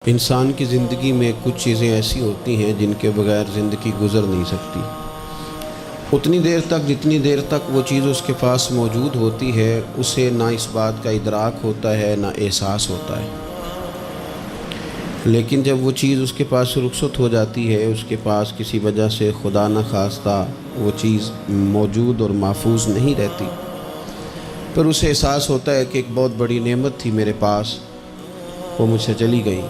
انسان کی زندگی میں کچھ چیزیں ایسی ہوتی ہیں جن کے بغیر زندگی گزر نہیں سکتی۔ اتنی دیر تک جتنی دیر تک وہ چیز اس کے پاس موجود ہوتی ہے اسے نہ اس بات کا ادراک ہوتا ہے نہ احساس ہوتا ہے، لیکن جب وہ چیز اس کے پاس رخصت ہو جاتی ہے، اس کے پاس کسی وجہ سے خدا نہ خواستہ وہ چیز موجود اور محفوظ نہیں رہتی، پھر اسے احساس ہوتا ہے کہ ایک بہت بڑی نعمت تھی میرے پاس، وہ مجھ سے چلی گئی۔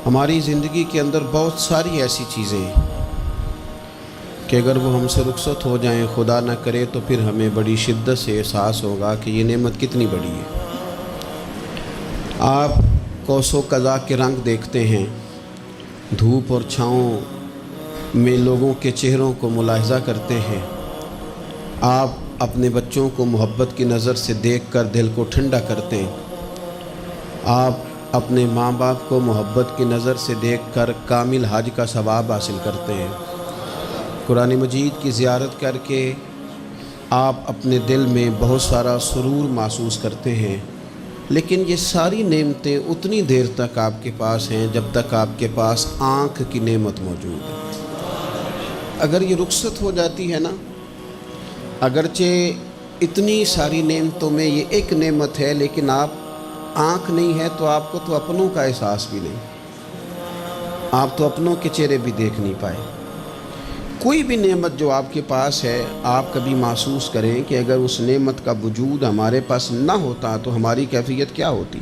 ہماری زندگی کے اندر بہت ساری ایسی چیزیں ہیں کہ اگر وہ ہم سے رخصت ہو جائیں، خدا نہ کرے، تو پھر ہمیں بڑی شدت سے احساس ہوگا کہ یہ نعمت کتنی بڑی ہے۔ آپ قوس و قزح کے رنگ دیکھتے ہیں، دھوپ اور چھاؤں میں لوگوں کے چہروں کو ملاحظہ کرتے ہیں، آپ اپنے بچوں کو محبت کی نظر سے دیکھ کر دل کو ٹھنڈا کرتے ہیں، آپ اپنے ماں باپ کو محبت کی نظر سے دیکھ کر کامل حج کا ثواب حاصل کرتے ہیں، قرآن مجید کی زیارت کر کے آپ اپنے دل میں بہت سارا سرور محسوس کرتے ہیں، لیکن یہ ساری نعمتیں اتنی دیر تک آپ کے پاس ہیں جب تک آپ کے پاس آنکھ کی نعمت موجود ہے۔ اگر یہ رخصت ہو جاتی ہے نا، اگرچہ اتنی ساری نعمتوں میں یہ ایک نعمت ہے، لیکن آپ آنکھ نہیں ہے تو آپ کو تو اپنوں کا احساس بھی نہیں، آپ تو اپنوں کے چہرے بھی دیکھ نہیں پائے۔ کوئی بھی نعمت جو آپ کے پاس ہے، آپ کبھی محسوس کریں کہ اگر اس نعمت کا وجود ہمارے پاس نہ ہوتا تو ہماری کیفیت کیا ہوتی۔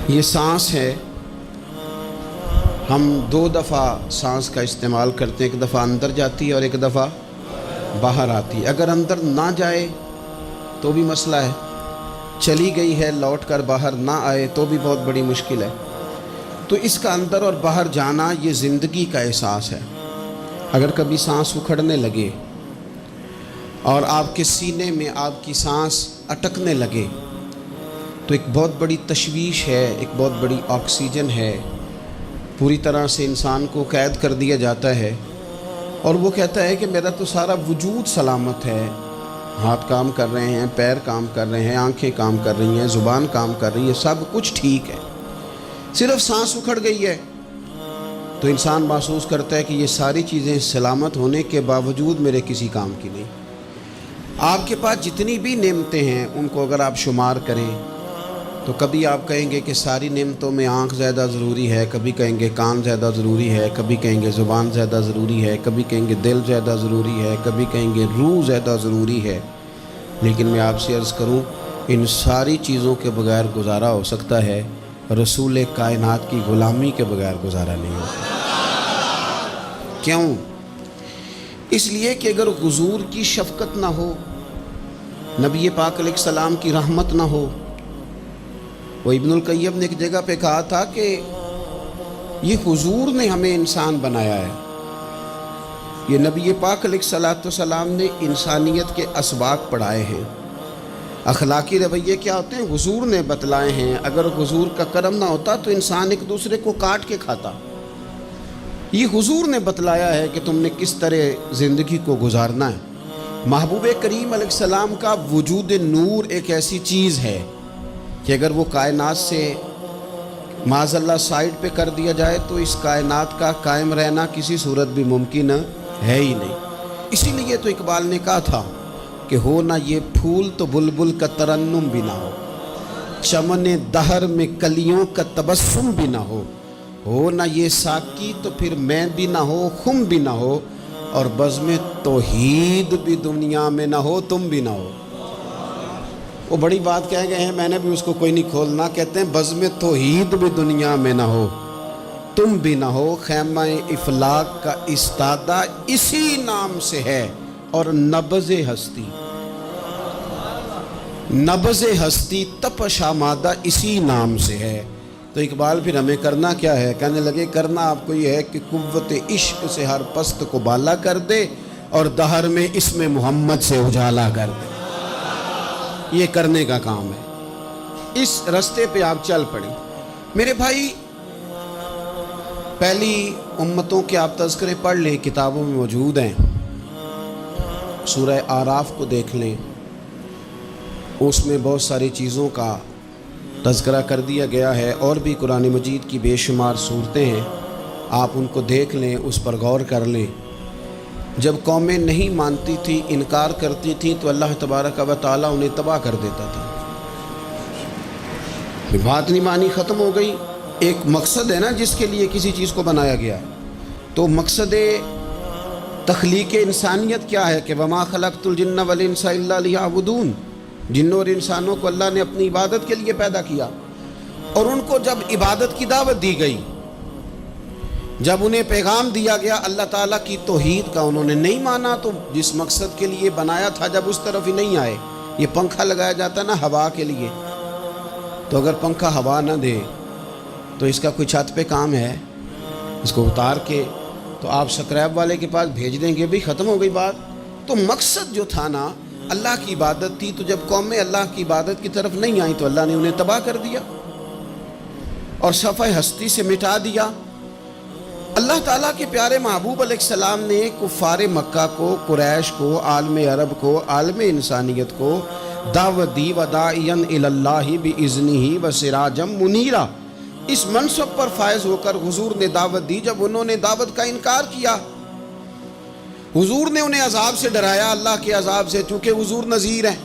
یہ سانس ہے، ہم دو دفعہ سانس کا استعمال کرتے ہیں، ایک دفعہ اندر جاتی ہے اور ایک دفعہ باہر آتی ہے۔ اگر اندر نہ جائے تو بھی مسئلہ ہے، چلی گئی ہے لوٹ کر باہر نہ آئے تو بھی بہت بڑی مشکل ہے۔ تو اس کا اندر اور باہر جانا یہ زندگی کا احساس ہے۔ اگر کبھی سانس اکھڑنے لگے اور آپ کے سینے میں آپ کی سانس اٹکنے لگے تو ایک بہت بڑی تشویش ہے، ایک بہت بڑی آکسیجن ہے، پوری طرح سے انسان کو قید کر دیا جاتا ہے، اور وہ کہتا ہے کہ میرا تو سارا وجود سلامت ہے، ہاتھ کام کر رہے ہیں، پیر کام کر رہے ہیں، آنکھیں کام کر رہی ہیں، زبان کام کر رہی ہے، سب کچھ ٹھیک ہے، صرف سانس اکھڑ گئی ہے۔ تو انسان محسوس کرتا ہے کہ یہ ساری چیزیں سلامت ہونے کے باوجود میرے کسی کام کی نہیں۔ آپ کے پاس جتنی بھی نعمتیں ہیں ان کو اگر آپ شمار کریں تو کبھی آپ کہیں گے کہ ساری نعمتوں میں آنکھ زیادہ ضروری ہے، کبھی کہیں گے کان زیادہ ضروری ہے، کبھی کہیں گے زبان زیادہ ضروری ہے، کبھی کہیں گے دل زیادہ ضروری ہے، کبھی کہیں گے روح زیادہ ضروری ہے، لیکن میں آپ سے عرض کروں ان ساری چیزوں کے بغیر گزارا ہو سکتا ہے، رسول کائنات کی غلامی کے بغیر گزارا نہیں ہوتا۔ کیوں؟ اس لیے کہ اگر حضور کی شفقت نہ ہو، نبی پاک علیہ السلام کی رحمت نہ ہو، وہ ابن القیم نے ایک جگہ پہ کہا تھا کہ یہ حضور نے ہمیں انسان بنایا ہے، یہ نبی پاک علیہ السلام نے انسانیت کے اسباق پڑھائے ہیں، اخلاقی رویے کیا ہوتے ہیں حضور نے بتلائے ہیں، اگر حضور کا کرم نہ ہوتا تو انسان ایک دوسرے کو کاٹ کے کھاتا۔ یہ حضور نے بتلایا ہے کہ تم نے کس طرح زندگی کو گزارنا ہے۔ محبوب کریم علیہ السلام کا وجود نور ایک ایسی چیز ہے کہ اگر وہ کائنات سے معاذ اللہ سائڈ پہ کر دیا جائے تو اس کائنات کا قائم رہنا کسی صورت بھی ممکن ہے ہی نہیں۔ اسی لیے تو اقبال نے کہا تھا کہ ہو نہ یہ پھول تو بلبل کا ترنم بھی نہ ہو، چمن دہر میں کلیوں کا تبسم بھی نہ ہو نہ یہ ساقی تو پھر میں بھی نہ ہو، خم بھی نہ ہو، اور بزم توحید بھی دنیا میں نہ ہو، تم بھی نہ ہو۔ وہ بڑی بات کہہ گئے ہیں، میں نے بھی اس کو کوئی نہیں کھولنا، کہتے ہیں بزم توحید بھی دنیا میں نہ ہو، تم بھی نہ ہو، خیمہ افلاق کا استادہ اسی نام سے ہے، اور نبض ہستی تپش آمادہ اسی نام سے ہے۔ تو اقبال پھر ہمیں کرنا کیا ہے؟ کہنے لگے کرنا آپ کو یہ ہے کہ قوت عشق سے ہر پست کو بالا کر دے اور دہر میں اسم محمد سے اجالا کر دے، یہ کرنے کا کام ہے۔ اس رستے پہ آپ چل پڑیں میرے بھائی۔ پہلی امتوں کے آپ تذکرے پڑھ لیں، کتابوں میں موجود ہیں، سورہ اعراف کو دیکھ لیں، اس میں بہت ساری چیزوں کا تذکرہ کر دیا گیا ہے، اور بھی قرآن مجید کی بے شمار صورتیں ہیں، آپ ان کو دیکھ لیں، اس پر غور کر لیں۔ جب قومیں نہیں مانتی تھی، انکار کرتی تھیں، تو اللہ تبارک و تعالیٰ انہیں تباہ کر دیتا تھا۔ بات نہیں مانی، ختم ہو گئی۔ ایک مقصد ہے نا جس کے لیے کسی چیز کو بنایا گیا، تو مقصد تخلیق انسانیت کیا ہے کہ وما خلقت الجن والانس الا لیعبدون، جنوں اور انسانوں کو اللہ نے اپنی عبادت کے لیے پیدا کیا، اور ان کو جب عبادت کی دعوت دی گئی، جب انہیں پیغام دیا گیا اللہ تعالیٰ کی توحید کا، انہوں نے نہیں مانا، تو جس مقصد کے لیے بنایا تھا جب اس طرف ہی نہیں آئے۔ یہ پنکھا لگایا جاتا نا ہوا کے لیے، تو اگر پنکھا ہوا نہ دے تو اس کا کوئی چھت پہ کام ہے؟ اس کو اتار کے تو آپ سکریب والے کے پاس بھیج دیں گے، بھی ختم ہو گئی بات۔ تو مقصد جو تھا نا اللہ کی عبادت تھی، تو جب قومیں اللہ کی عبادت کی طرف نہیں آئیں تو اللہ نے انہیں تباہ کر دیا اور صفحہ ہستی سے مٹا دیا۔ اللہ تعالیٰ کے پیارے محبوب علیہ السلام نے کفار مکہ کو، قریش کو، عالم عرب کو، عالم انسانیت کو دعوت دی، وداعیا الی اللہ باذنہ وسراجا منیرا۔ اس منصب پر فائز ہو کر حضور نے دعوت دی۔ جب انہوں نے دعوت کا انکار کیا، حضور نے انہیں عذاب سے ڈرایا، اللہ کے عذاب سے، چونکہ حضور نذیر ہیں۔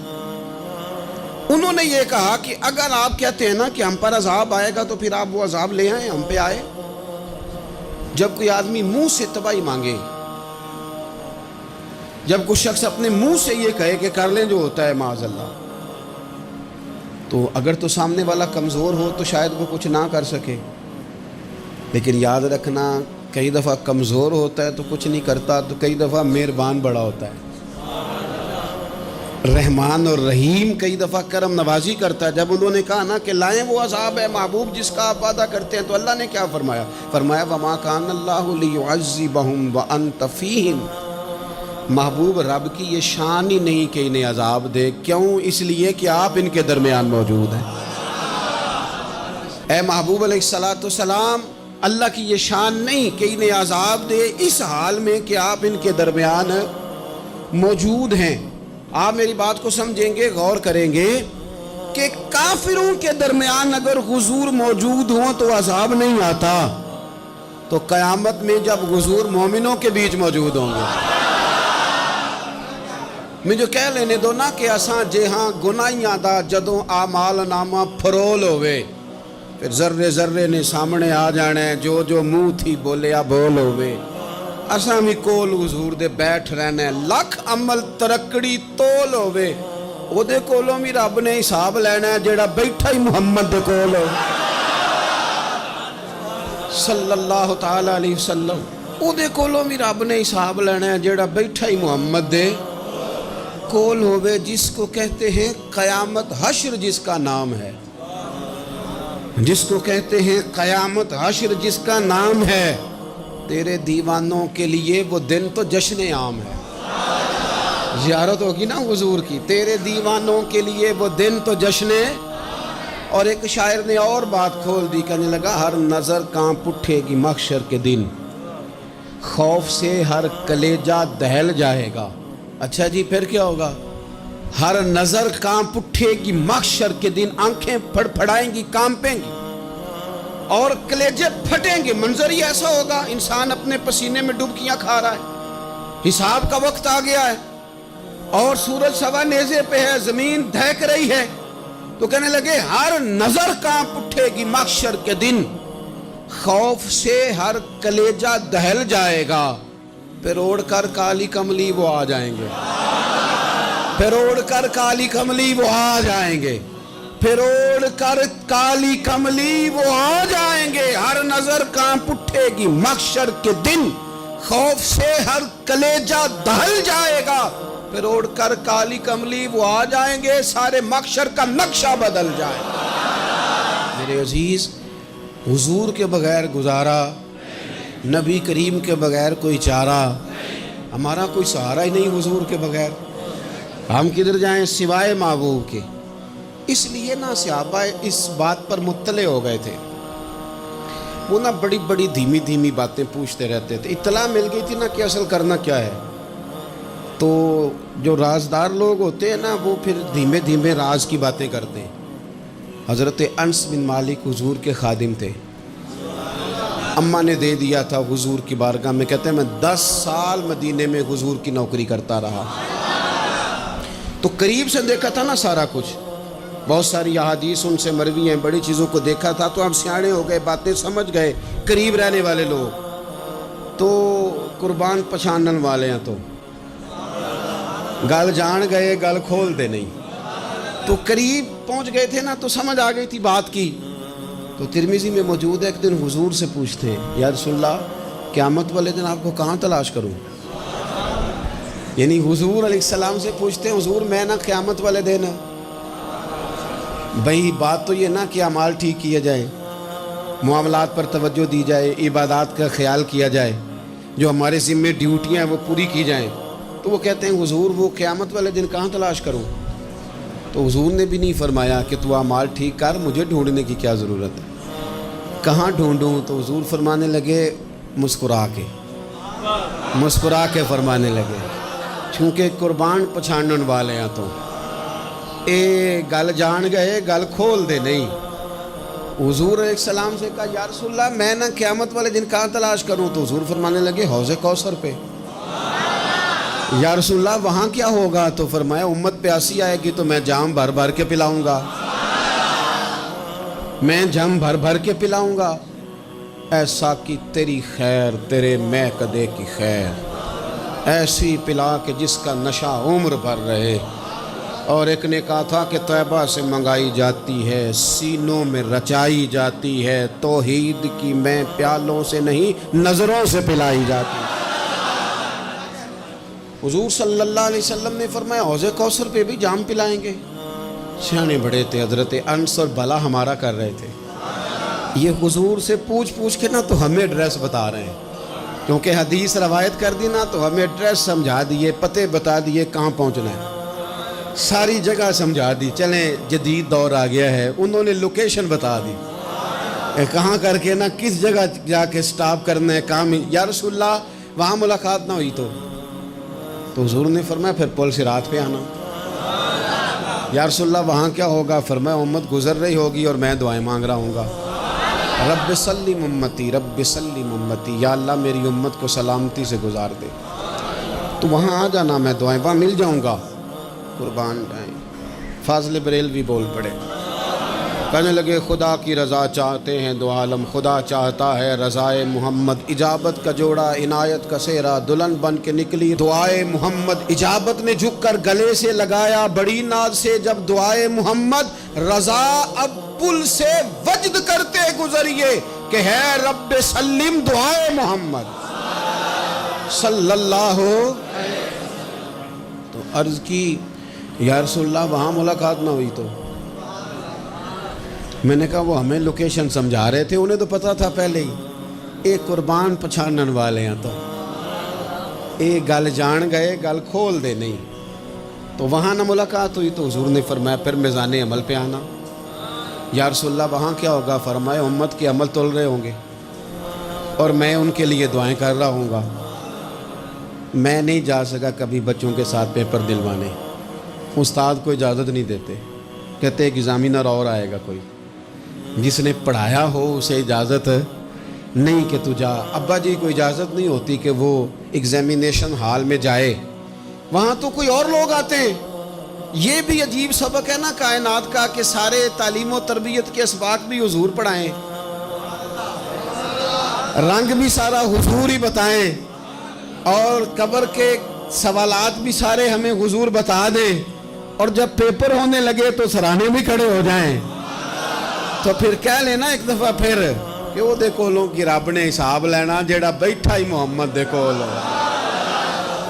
انہوں نے یہ کہا کہ اگر آپ کہتے ہیں نا کہ ہم پر عذاب آئے گا تو پھر آپ وہ عذاب لے آئیں، ہم پہ آئے۔ جب کوئی آدمی منہ سے تباہی مانگے، جب کوئی شخص اپنے منہ سے یہ کہے کہ کر لیں جو ہوتا ہے معاذ اللہ، تو اگر تو سامنے والا کمزور ہو تو شاید وہ کچھ نہ کر سکے، لیکن یاد رکھنا کئی دفعہ کمزور ہوتا ہے تو کچھ نہیں کرتا، تو کئی دفعہ مہربان بڑا ہوتا ہے، رحمان اور رحیم کئی دفعہ کرم نوازی کرتا ہے۔ جب انہوں نے کہا نا کہ لائیں وہ عذاب ہے محبوب جس کا آپ وعدہ کرتے ہیں، تو اللہ نے کیا فرمایا؟ فرمایا وما کان اللہ لیعذبہم وانت فیہم۔ محبوب رب کی یہ شان ہی نہیں کہ انہیں عذاب دے، کیوں؟ اس لیے کہ آپ ان کے درمیان موجود ہیں۔ اے محبوب علیہ السلام، اللہ کی یہ شان نہیں کہ انہیں عذاب دے اس حال میں کہ آپ ان کے درمیان موجود ہیں۔ آپ میری بات کو سمجھیں گے، غور کریں گے کہ کافروں کے درمیان اگر حضور موجود ہوں تو عذاب نہیں آتا، تو قیامت میں جب حضور مومنوں کے بیچ موجود ہوں گے، میں جو کہہ لینے دو نا کہ اساں جہاں گناہیاں دا جدوں اعمال نامہ پھرول ہوئے، پھر ذرے ذرے نے سامنے آ جانے، جو جو منہ تھی بولیا بول ہوئے، اساں بھی کول حضور دے بیٹھ رہنے، لکھ عمل ترکڑی تول ہوئے، او دے کولوں بھی رب نے حساب لینا ہے جیڑا بیٹھا ہی محمد دے کول ہو صلی اللہ تعالی علیہ وسلم، او دے کولوں بھی رب نے حساب لینا ہے جیڑا بیٹھا ہی محمد دے کول ہوئے، جس کو کہتے ہیں قیامت حشر، جس کا نام ہے، جس کو کہتے ہیں قیامت حشر، جس کا نام ہے۔ تیرے دیوانوں کے لیے وہ دن تو جشن عام ہے، زیارت ہوگی نا حضور کی، تیرے دیوانوں کے لیے وہ دن تو جشن۔ اور ایک شاعر نے اور بات کھول دی، کہنے لگا ہر نظر کانپ اٹھے گی محشر کے دن، خوف سے ہر کلیجہ دہل جائے گا۔ اچھا جی پھر کیا ہوگا؟ ہر نظر کانپ اٹھے گی محشر کے دن، آنکھیں پھڑ پھڑائیں گی، کانپیں گی اور کلیجے پھٹیں گے۔ منظر ہی ایسا ہوگا، انسان اپنے پسینے میں ڈبکیاں کھا رہا ہے، حساب کا وقت آ گیا ہے اور سورج سوا نیزے پہ ہے، زمین دہک رہی ہے، تو کہنے لگے ہر نظر کانپ اٹھے گی محشر کے دن، خوف سے ہر کلیجہ دہل جائے گا، پھر اوڑھ کر کالی کملی وہ آ جائیں گے، پھر اوڑھ کر کالی کملی وہ آ جائیں گے، پھر اوڑھ کر کالی کملی وہ آ جائیں گے، ہر نظر کانپ اٹھے گی محشر کے دن، خوف سے ہر کلیجہ دہل جائے گا، پھر اوڑھ کر کالی کملی وہ آ جائیں گے، سارے محشر کا نقشہ بدل جائے گا۔ میرے عزیز، حضور کے بغیر گزارا، نبی کریم کے بغیر کوئی چارہ، ہمارا کوئی سہارا ہی نہیں حضور کے بغیر، ہم کدھر جائیں سوائے محبوب کے۔ اس لیے نا صحابہ اس بات پر مطلع ہو گئے تھے، وہ نا بڑی بڑی دھیمی دھیمی باتیں پوچھتے رہتے تھے، اطلاع مل گئی تھی نا کہ اصل کرنا کیا ہے۔ تو جو رازدار لوگ ہوتے ہیں نا وہ پھر دھیمے دھیمے راز کی باتیں کرتے ہیں، حضرت انس بن مالک حضور کے خادم تھے، اماں نے دے دیا تھا حضور کی بارگاہ میں، کہتے ہیں میں 10 سال مدینے میں حضور کی نوکری کرتا رہا، تو قریب سے دیکھا تھا نا سارا کچھ، بہت ساری احادیث ان سے مروی ہیں، بڑی چیزوں کو دیکھا تھا، تو ہم سیانے ہو گئے، باتیں سمجھ گئے، قریب رہنے والے لوگ تو قربان پچھانن والے ہیں، تو گل جان گئے گل کھول دے نہیں، تو قریب پہنچ گئے تھے نا، تو سمجھ آ گئی تھی بات کی۔ تو ترمذی میں موجود ہے، ایک دن حضور سے پوچھتے ہیں یا رسول اللہ قیامت والے دن آپ کو کہاں تلاش کروں؟ یعنی حضور علیہ السلام سے پوچھتے ہیں حضور میں نا قیامت والے دن، بھئی بات تو یہ نا کہ اعمال ٹھیک کیا جائے، معاملات پر توجہ دی جائے، عبادات کا خیال کیا جائے، جو ہمارے ذمہ ڈیوٹیاں ہیں وہ پوری کی جائیں، تو وہ کہتے ہیں حضور وہ قیامت والے دن کہاں تلاش کروں؟ تو حضور نے بھی نہیں فرمایا کہ تو اعمال ٹھیک کر، مجھے ڈھونڈنے کی کیا ضرورت ہے، کہاں ڈھونڈوں؟ تو حضور فرمانے لگے مسکرا کے فرمانے لگے، چونکہ قربان پچھانن والے ہیں، تو اے گل جان گئے گل کھول دے نہیں۔ حضور علیہ السلام سے کہا یا رسول اللہ میں نہ قیامت والے دن کہاں تلاش کروں؟ تو حضور فرمانے لگے حوض کوثر پہ۔ یا رسول اللہ وہاں کیا ہوگا؟ تو فرمایا امت پیاسی آئے گی تو میں جام بھر بھر کے پلاؤں گا، میں جام بھر بھر کے پلاؤں گا، ایسا کہ تیری خیر تیرے میں کدے کی خیر، ایسی پلا کہ جس کا نشہ عمر بھر رہے۔ اور ایک نے کہا تھا کہ طیبہ سے منگائی جاتی ہے، سینوں میں رچائی جاتی ہے، توحید کی میں پیالوں سے نہیں نظروں سے پلائی جاتی ہے۔ حضور صلی اللہ علیہ وسلم نے فرمایا حوض کوثر پہ بھی جام پلائیں گے؟ سیانے بڑے تھے حضرت انس اور بھلا ہمارا کر رہے تھے، یہ حضور سے پوچھ کے نا تو ہمیں ایڈریس بتا رہے ہیں، کیونکہ حدیث روایت کر دی نا تو ہمیں ایڈریس سمجھا دیے، پتے بتا دیے کہاں پہنچنا ہے، ساری جگہ سمجھا دی، چلیں جدید دور آ گیا ہے، انہوں نے لوکیشن بتا دی، کہاں کر کے نا کس جگہ جا کے سٹاپ کرنا ہے کام۔ یا رسول اللہ وہاں ملاقات نہ ہوئی تو حضور نے فرمایا پھر پل صراط پہ آنا۔ یا رسول اللہ وہاں کیا ہوگا؟ فرمایا امت گزر رہی ہوگی اور میں دعائیں مانگ رہا ہوں گا، رب سلم امتی رب سلم امتی، یا اللہ میری امت کو سلامتی سے گزار دے، تو وہاں آ جانا، میں دعائیں وہاں مل جاؤں گا، قربان جائیں۔ فاضل بریلوی بول پڑے، کہنے لگے خدا کی رضا چاہتے ہیں دو عالم، خدا چاہتا ہے رضائے محمد، اجابت کا جوڑا عنایت کا سہرا، دلہن بن کے نکلی دعائے محمد، اجابت نے جھک کر گلے سے لگایا بڑی ناز سے جب دعائے محمد، رضا اب پل سے وجد کرتے گزریے کہ ہے رب سلم دعائے محمد صلی اللہ۔ تو عرض کی یا رسول اللہ وہاں ملاقات نہ ہوئی تو؟ میں نے کہا وہ ہمیں لوکیشن سمجھا رہے تھے، انہیں تو پتا تھا پہلے ہی، ایک قربان پچھانن والے ہیں، تو ایک گل جان گئے گل کھول دے نہیں، تو وہاں نہ ملاقات ہوئی تو حضور نے فرمایا پھر میزان عمل پہ آنا۔ یا رسول اللہ وہاں کیا ہوگا؟ فرمایا امت کے عمل تول رہے ہوں گے اور میں ان کے لیے دعائیں کر رہا ہوں گا۔ میں نہیں جا سکا کبھی بچوں کے ساتھ پیپر دلوانے، استاد کو اجازت نہیں دیتے، کہتے ایک ایگزامینر اور آئے گا کوئی، جس نے پڑھایا ہو اسے اجازت نہیں کہ تو جا۔ ابا جی کو اجازت نہیں ہوتی کہ وہ ایگزامینیشن ہال میں جائے، وہاں تو کوئی اور لوگ آتے ہیں۔ یہ بھی عجیب سبق ہے نا کائنات کا کہ سارے تعلیم و تربیت کے اسباق بھی حضور پڑھائیں، رنگ بھی سارا حضور ہی بتائیں، اور قبر کے سوالات بھی سارے ہمیں حضور بتا دیں، اور جب پیپر ہونے لگے تو سرانے بھی کھڑے ہو جائیں، تو پھر کہہ لینا ایک دفعہ پھر کہ وہ دے کولوں کی رب نے حساب لینا، جیڑا بیٹھا ہی محمد دے کول،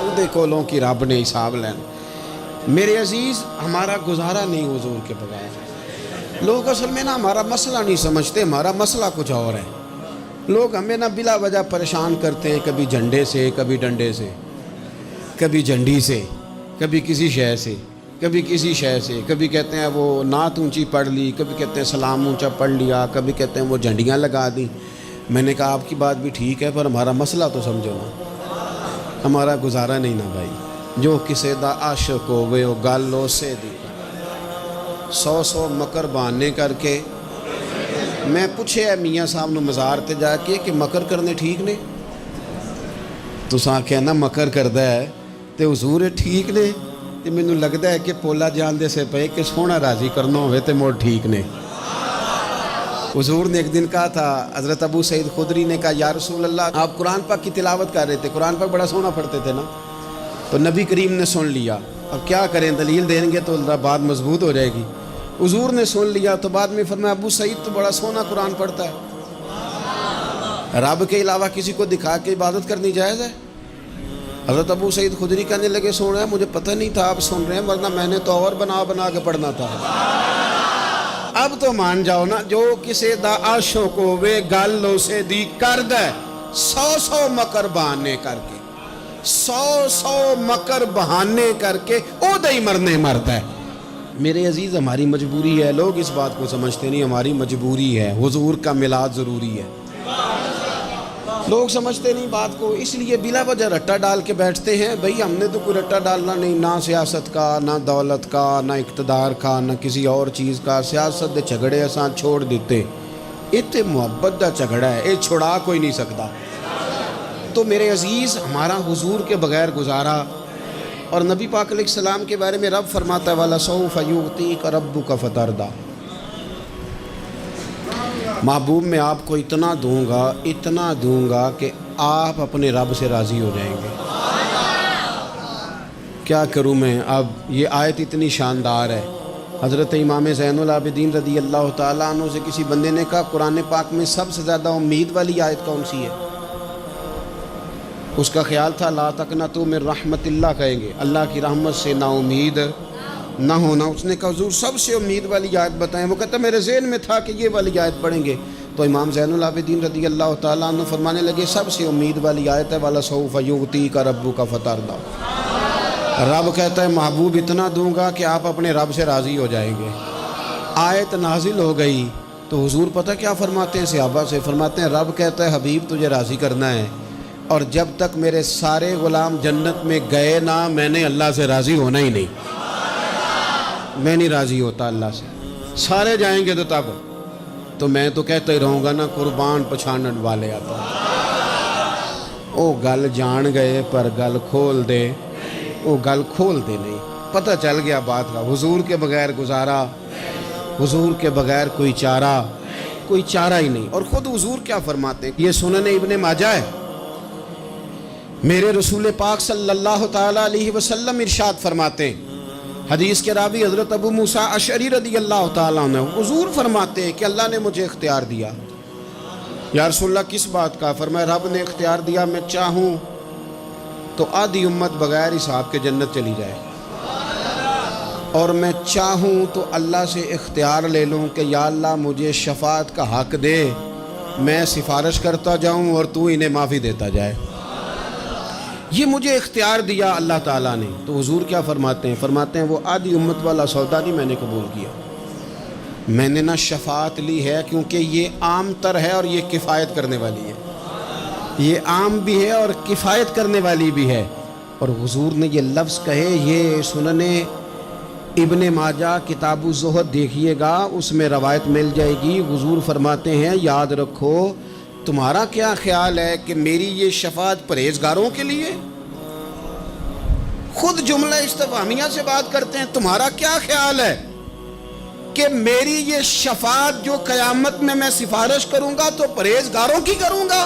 وہ دے کولوں کی رب نے حساب لینا۔ میرے عزیز ہمارا گزارا نہیں حضور کے بغیر۔ لوگ اصل میں نا ہمارا مسئلہ نہیں سمجھتے، ہمارا مسئلہ کچھ اور ہے۔ لوگ ہمیں نا بلا وجہ پریشان کرتے ہیں، کبھی جھنڈے سے، کبھی ڈنڈے سے، کبھی جھنڈی سے، کبھی کسی شے سے، کبھی کسی شے سے، کبھی کہتے ہیں وہ نعت اونچی پڑھ لی، کبھی کہتے ہیں سلام اونچا پڑھ لیا، کبھی کہتے ہیں وہ جھنڈیاں لگا دیں۔ میں نے کہا آپ کی بات بھی ٹھیک ہے، پر ہمارا مسئلہ تو سمجھو نا، ہمارا گزارا نہیں نا بھائی۔ جو کسے دا عاشق ہوئے وہ گل اسے دی، 100 مکر بہانے کر کے میں پوچھے میاں صاحب نو مزار تے جا کے کہ مکر کرنے ٹھیک نے؟ تساں کہنا مکر کردا ہے تے حضور ٹھیک نے؟ تے مینوں لگدا ہے کہ پولا جان دے سے پے کہ سونا راضی کرنا ہوئے تے موڑ ٹھیک نے۔ حضور نے ایک دن کہا تھا، حضرت ابو سعید خدری نے کہا یا رسول اللہ آپ قرآن پاک کی تلاوت کر رہے تھے، قرآن پاک بڑا سونا پڑھتے تھے نا، تو نبی کریم نے سن لیا، اب کیا کریں دلیل دیں گے تو بات مضبوط ہو جائے گی۔ حضور نے سن لیا تو بعد میں فرمایا ابو سعید تو بڑا سونا قرآن پڑھتا ہے، رب کے علاوہ کسی کو دکھا کے عبادت کرنی جائز ہے؟ حضرت ابو سعید خدری کہنے لگے سن رہے ہیں مجھے پتہ نہیں تھا آپ سن رہے ہیں، ورنہ میں نے تو اور بنا بنا کے پڑھنا تھا۔ اب تو مان جاؤ نا، جو کسے دا عاشق ہوئے گل اسے دی کرد ہے، 100 مکر بہانے کر کے 100 مکر بہانے کر کے او دہی مرنے مرد ہے۔ میرے عزیز ہماری مجبوری ہے، لوگ اس بات کو سمجھتے نہیں، ہماری مجبوری ہے، حضور کا میلاد ضروری ہے، لوگ سمجھتے نہیں بات کو، اس لیے بلا وجہ رٹا ڈال کے بیٹھتے ہیں۔ بھئی ہم نے تو کوئی رٹا ڈالنا نہیں، نہ سیاست کا، نہ دولت کا، نہ اقتدار کا، نہ کسی اور چیز کا۔ سیاست دے جھگڑے اساں چھوڑ دیتے، اتنے محبت دا جھگڑا ہے، یہ چھڑا کوئی نہیں سکتا۔ تو میرے عزیز ہمارا حضور کے بغیر گزارا، اور نبی پاک علیہ السلام کے بارے میں رب فرماتا ہے وَلَسَوْفَ يُعْطِيكَ رَبُّكَ فَتَرْضَىٰ، محبوب میں آپ کو اتنا دوں گا کہ آپ اپنے رب سے راضی ہو جائیں گے۔ کیا کروں میں اب، یہ آیت اتنی شاندار ہے۔ حضرت امام زین العابدین رضی اللہ تعالیٰ عنہ سے کسی بندے نے کہا قرآن پاک میں سب سے زیادہ امید والی آیت کون سی ہے؟ اس کا خیال تھا لا تقنطوا من رحمت اللہ کہیں گے، اللہ کی رحمت سے نا امید نہ ہونا۔ اس نے کہا حضور سب سے امید والی آیت بتائیں، وہ کہتا میرے ذہن میں تھا کہ یہ والی آیت پڑھیں گے۔ تو امام زین العابدین رضی اللہ تعالیٰ عنہ فرمانے لگے سب سے امید والی آیت ہے وَلَسَوْفَ يُعْطِيكَ رَبُّكَ فَتَرْضَىٰ، رب کہتا ہے محبوب اتنا دوں گا کہ آپ اپنے رب سے راضی ہو جائیں گے۔ آیت نازل ہو گئی تو حضور پتہ کیا فرماتے ہیں صحابہ سے؟ فرماتے ہیں رب کہتا ہے حبیب تجھے راضی کرنا ہے، اور جب تک میرے سارے غلام جنت میں گئے نہ میں نے اللہ سے راضی ہونا ہی نہیں، میں نہیں راضی ہوتا اللہ سے، سارے جائیں گے تو تب تو میں تو کہتا ہی رہوں گا نا قربان پچھانن والے آتا۔ او گل جان گئے پر گل کھول دے، او گل کھول دے نہیں، پتہ چل گیا بات کا، حضور کے بغیر گزارا، حضور کے بغیر کوئی چارہ ہی نہیں۔ اور خود حضور کیا فرماتے ہیں، یہ سنن ابن ماجہ ہے، میرے رسول پاک صلی اللہ تعالیٰ علیہ وسلم ارشاد فرماتے ہیں، حدیث کے راوی حضرت ابو موسیٰ اشعری رضی اللہ تعالیٰ عنہ، حضور فرماتے ہیں کہ اللہ نے مجھے اختیار دیا۔ یا رسول اللہ کس بات کا؟ فرمایا رب نے اختیار دیا میں چاہوں تو آدھی امت بغیر حساب کے جنت چلی جائے، اور میں چاہوں تو اللہ سے اختیار لے لوں کہ یا اللہ مجھے شفاعت کا حق دے، میں سفارش کرتا جاؤں اور تو انہیں معافی دیتا جائے۔ یہ مجھے اختیار دیا اللہ تعالیٰ نے۔ تو حضور کیا فرماتے ہیں؟ فرماتے ہیں وہ آدھی امت والا سودا نہیں میں نے قبول کیا، میں نے نہ شفاعت لی ہے کیونکہ یہ عام تر ہے اور یہ کفایت کرنے والی ہے، یہ عام بھی ہے اور کفایت کرنے والی بھی ہے۔ اور حضور نے یہ لفظ کہے، یہ سنن ابن ماجہ کتاب الزہد دیکھیے گا، اس میں روایت مل جائے گی۔ حضور فرماتے ہیں یاد رکھو تمہارا کیا خیال ہے کہ میری یہ شفاعت پرہیزگاروں کے لیے؟ خود جملہ استفہامیہ سے بات کرتے ہیں، تمہارا کیا خیال ہے کہ میری یہ شفاعت جو قیامت میں سفارش کروں گا تو پرہیزگاروں کی کروں گا؟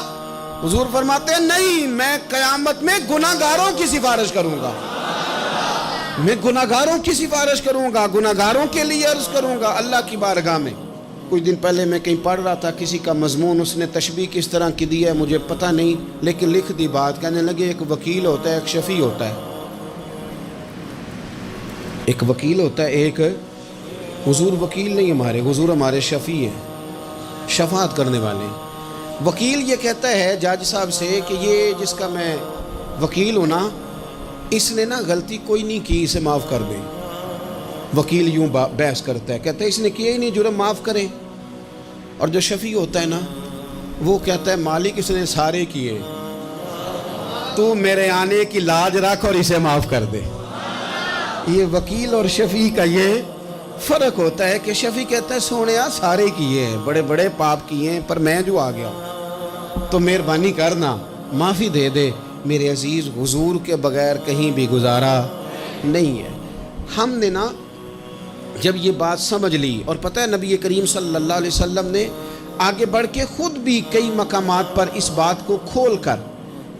حضور فرماتے ہیں نہیں، میں قیامت میں گناہگاروں کی سفارش کروں گا، میں گناہگاروں کی سفارش کروں گا، گناہگاروں کے لیے عرض کروں گا اللہ کی بارگاہ میں۔ کچھ دن پہلے میں کہیں پڑھ رہا تھا کسی کا مضمون، اس نے تشبیہ کس طرح کی دی ہے مجھے پتہ نہیں، لیکن لکھ دی بات، کہنے لگے ایک وکیل ہوتا ہے ایک شفیع ہوتا ہے، ایک وکیل ہوتا ہے ایک، حضور وکیل نہیں ہمارے، حضور ہمارے شفیع ہیں، شفاعت کرنے والے ہیں۔ وکیل یہ کہتا ہے جج صاحب سے کہ یہ جس کا میں وکیل ہوں نا اس نے نا غلطی کوئی نہیں کی، اسے معاف کر دیں۔ وکیل یوں بحث کرتا ہے، کہتا ہے اس نے کیا ہی نہیں، جرم معاف کریں۔ اور جو شفیع ہوتا ہے نا وہ کہتا ہے مالک اس نے سارے کیے، تو میرے آنے کی لاج رکھ اور اسے معاف کر دے۔ یہ وکیل اور شفیع کا یہ فرق ہوتا ہے کہ شفیع کہتا ہے سونیا سارے کیے ہیں، بڑے بڑے پاپ کیے ہیں، پر میں جو آ گیا ہوں تو مہربانی کرنا معافی دے دے، میرے عزیز حضور کے بغیر کہیں بھی گزارا نہیں ہے۔ ہم نے نا جب یہ بات سمجھ لی، اور پتہ ہے نبی کریم صلی اللہ علیہ وسلم نے آگے بڑھ کے خود بھی کئی مقامات پر اس بات کو کھول کر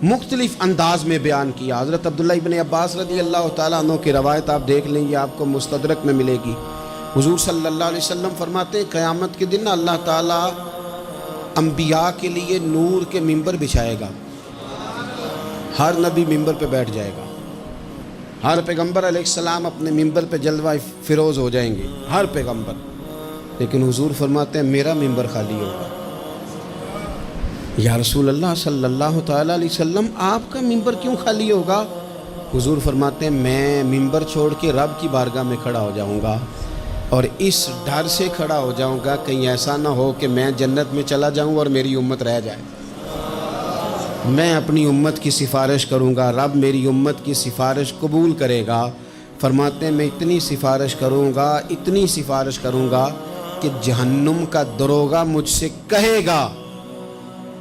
مختلف انداز میں بیان کیا۔ حضرت عبداللہ ابن عباس رضی اللہ تعالیٰ عنہ کی روایت آپ دیکھ لیں، یہ آپ کو مستدرک میں ملے گی۔ حضور صلی اللہ علیہ وسلم فرماتے ہیں قیامت کے دن اللہ تعالیٰ انبیاء کے لیے نور کے ممبر بچھائے گا، ہر نبی ممبر پہ بیٹھ جائے گا، ہر پیغمبر علیہ السلام اپنے ممبر پہ جلوہ فروز ہو جائیں گے، ہر پیغمبر، لیکن حضور فرماتے ہیں میرا ممبر خالی ہوگا۔ یا رسول اللہ صلی اللہ تعالیٰ علیہ وسلم آپ کا ممبر کیوں خالی ہوگا؟ حضور فرماتے ہیں میں ممبر چھوڑ کے رب کی بارگاہ میں کھڑا ہو جاؤں گا، اور اس ڈر سے کھڑا ہو جاؤں گا کہیں ایسا نہ ہو کہ میں جنت میں چلا جاؤں اور میری امت رہ جائے۔ میں اپنی امت کی سفارش کروں گا، رب میری امت کی سفارش قبول کرے گا۔ فرماتے ہیں میں اتنی سفارش کروں گا کہ جہنم کا دروغہ مجھ سے کہے گا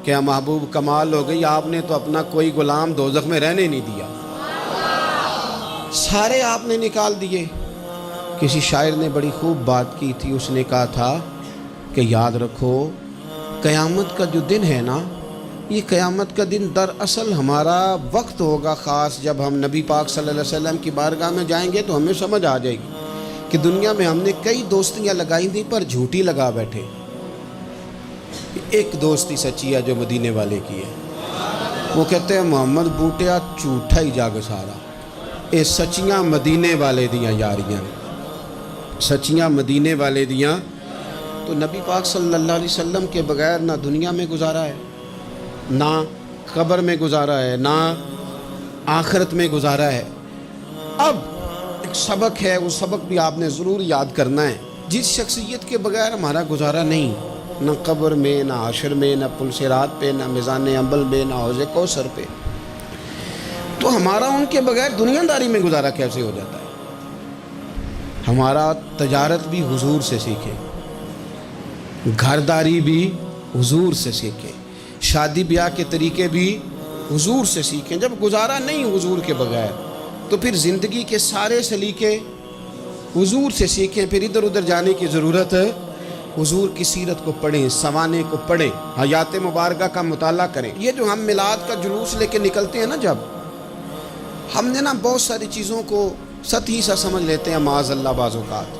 کہ محبوب کمال ہو گئی، آپ نے تو اپنا کوئی غلام دوزخ میں رہنے نہیں دیا، سارے آپ نے نکال دیے۔ کسی شاعر نے بڑی خوب بات کی تھی، اس نے کہا تھا کہ یاد رکھو قیامت کا جو دن ہے نا، یہ قیامت کا دن دراصل ہمارا وقت ہوگا خاص، جب ہم نبی پاک صلی اللہ علیہ وسلم کی بارگاہ میں جائیں گے تو ہمیں سمجھ آ جائے گی کہ دنیا میں ہم نے کئی دوستیاں لگائی تھیں پر جھوٹی لگا بیٹھے۔ ایک دوستی سچی ہے جو مدینے والے کی ہے، وہ کہتے ہیں محمد بوٹیا جھوٹا ہی جاگ سارا، اے سچیاں مدینے والے دیاں یاریاں، سچیاں مدینے والے دیاں۔ تو نبی پاک صلی اللہ علیہ وسلم کے بغیر نہ دنیا میں گزارا ہے، نہ قبر میں گزارا ہے، نہ آخرت میں گزارا ہے۔ اب ایک سبق ہے، وہ سبق بھی آپ نے ضرور یاد کرنا ہے۔ جس شخصیت کے بغیر ہمارا گزارا نہیں، نہ قبر میں، نہ حشر میں، نہ پل صراط پہ، نہ میزان عمل میں، نہ حوض کوثر پہ، تو ہمارا ان کے بغیر دنیا داری میں گزارا کیسے ہو جاتا ہے؟ ہمارا تجارت بھی حضور سے سیکھے، گھرداری بھی حضور سے سیکھے، شادی بیاہ کے طریقے بھی حضور سے سیکھیں۔ جب گزارا نہیں حضور کے بغیر تو پھر زندگی کے سارے سلیقے حضور سے سیکھیں۔ پھر ادھر ادھر جانے کی ضرورت ہے، حضور کی سیرت کو پڑھیں، سوانے کو پڑھیں، حیات مبارکہ کا مطالعہ کریں۔ یہ جو ہم میلاد کا جلوس لے کے نکلتے ہیں نا، جب ہم نے نا بہت ساری چیزوں کو سطحی سا سمجھ لیتے ہیں معاذ اللہ بعض اوقات۔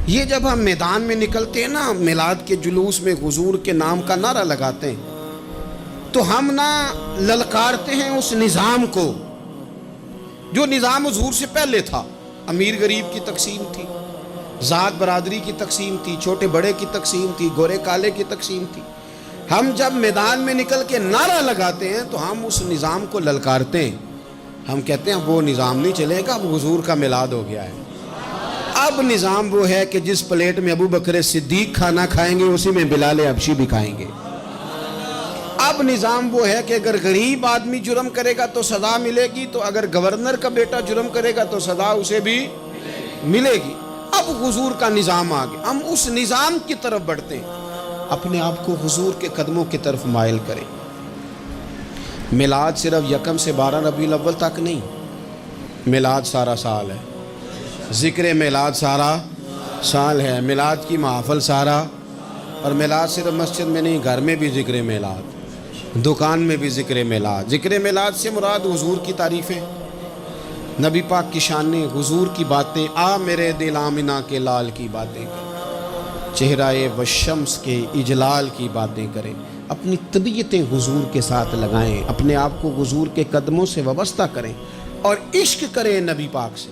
یہ جب ہم میدان میں نکلتے ہیں نا، میلاد کے جلوس میں حضور کے نام کا نعرہ لگاتے ہیں، تو ہم نا للکارتے ہیں اس نظام کو جو نظام حضور سے پہلے تھا۔ امیر غریب کی تقسیم تھی، ذات برادری کی تقسیم تھی، چھوٹے بڑے کی تقسیم تھی، گورے کالے کی تقسیم تھی۔ ہم جب میدان میں نکل کے نعرہ لگاتے ہیں تو ہم اس نظام کو للکارتے ہیں، ہم کہتے ہیں وہ نظام نہیں چلے گا، اب حضور کا میلاد ہو گیا ہے۔ اب نظام وہ ہے کہ جس پلیٹ میں ابو بکر صدیق کھانا کھائیں گے اسی میں بلال حبشی بھی کھائیں گے۔ اب نظام وہ ہے کہ اگر غریب آدمی جرم کرے گا تو سزا ملے گی، تو اگر گورنر کا بیٹا جرم کرے گا تو سزا اسے بھی ملے گی۔ اب حضور کا نظام آ گیا، ہم اس نظام کی طرف بڑھتے ہیں، اپنے آپ کو حضور کے قدموں کی طرف مائل کریں۔ میلاد صرف 1 سے 12 ربیع الاول تک نہیں، میلاد سارا سال ہے، ذکر میلاد سارا سال ہے، میلاد کی محفل سارا، اور میلاد صرف مسجد میں نہیں، گھر میں بھی ذکر میلاد، دکان میں بھی ذکر میلاد۔ ذکر میلاد سے مراد حضور کی تعریفیں، نبی پاک کی شانیں، حضور کی باتیں، آ میرے دل آمنہ کے لال کی باتیں کریں، چہرہ والشمس کے اجلال کی باتیں کریں، اپنی طبیعتیں حضور کے ساتھ لگائیں، اپنے آپ کو حضور کے قدموں سے وابستہ کریں اور عشق کریں نبی پاک سے۔